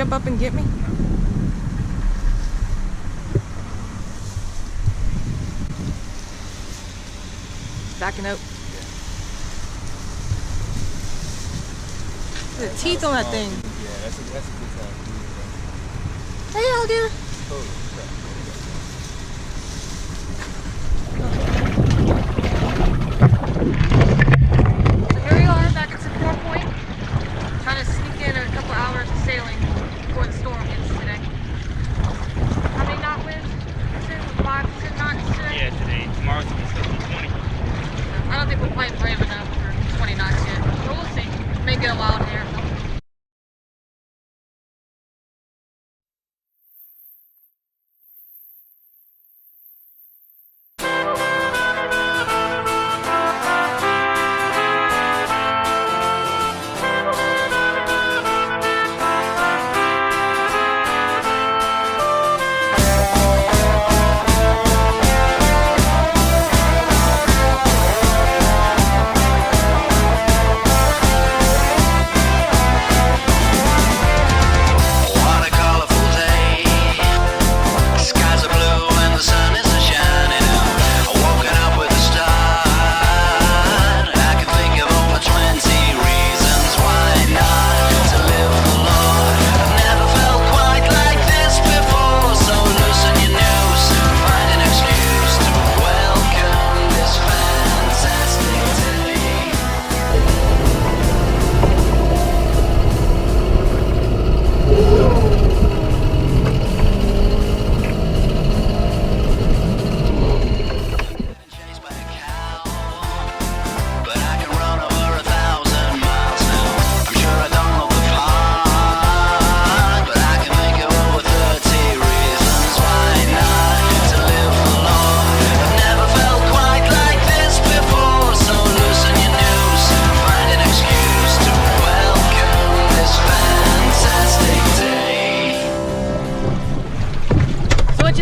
jump up and get me? Backing up. The teeth on that thing. Yeah, that's a good sign. Hey, alligator. Holy crap. So here we are back at Support Point. Trying to sneak in a couple hours of sailing before the storm hits today. How many knot winds? 5 to 10 knots today? Yeah, today. Tomorrow's supposed to be 20. I don't think we're quite brave enough for 20 knots yet. But we'll see. May get a wild hair.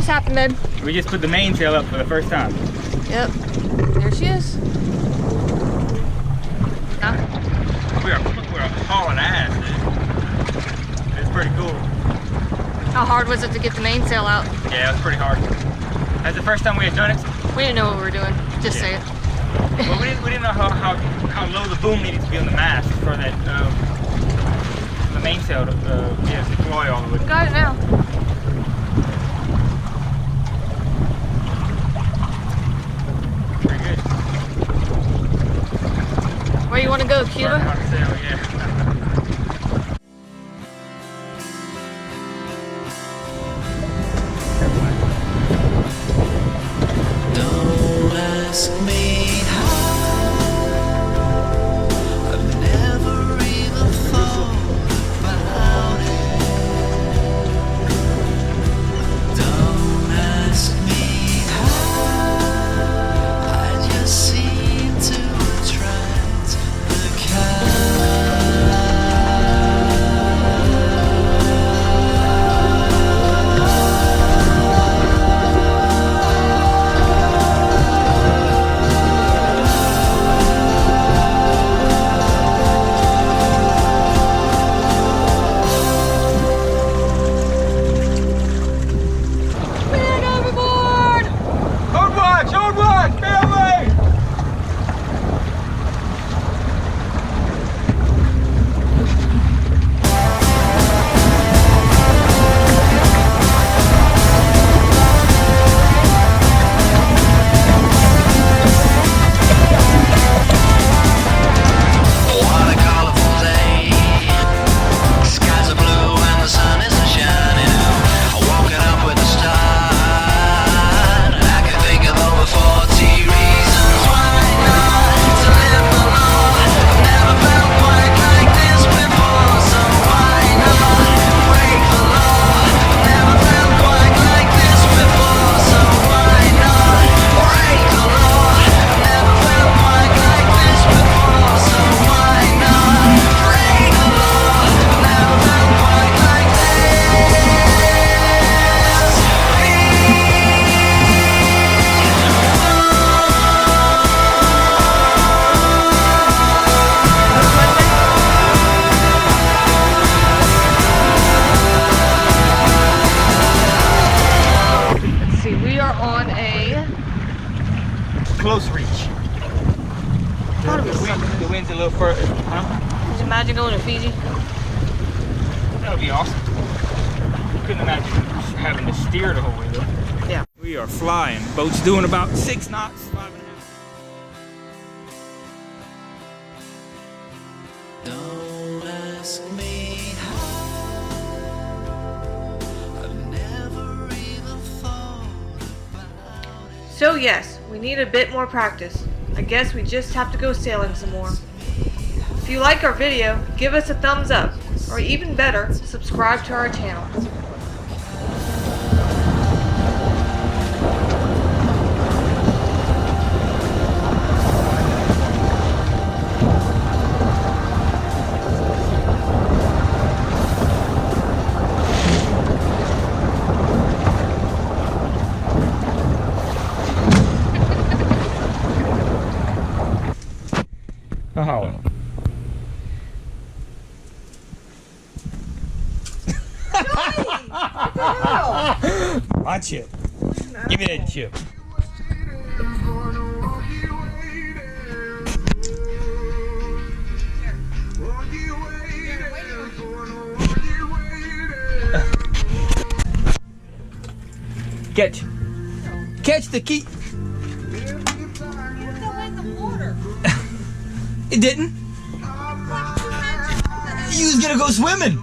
Happened, Ed? We just put the mainsail up for the first time. Yep. There she is. Huh? We're hauling ass, dude. It's pretty cool. How hard was it to get the mainsail out? Yeah, it was pretty hard. That's the first time we had done it. We didn't know what we were doing. Just say it. Well, we didn't know how low the boom needed to be on the mast for that the mainsail to deploy all the way. Got it now. Where you want to go, Cuba? Learn how to sail, yeah. Don't ask me how. I've never even thought about it. Don't ask me how. I just seem to attract the kind. close reach. The wind's a little further. Huh? Just imagine going to Fiji. That would be awesome. Couldn't imagine having to steer the whole way though. Yeah. We are flying. Boat's doing about 6 knots, 5.5. Don't ask me how. I've never even thought about it. So yes, we need a bit more practice. I guess we just have to go sailing some more. If you like our video, give us a thumbs up, or even better, subscribe to our channel. Oh. My chip. Give me that chip. Catch. Catch the key. It didn't. You was gonna go swimming.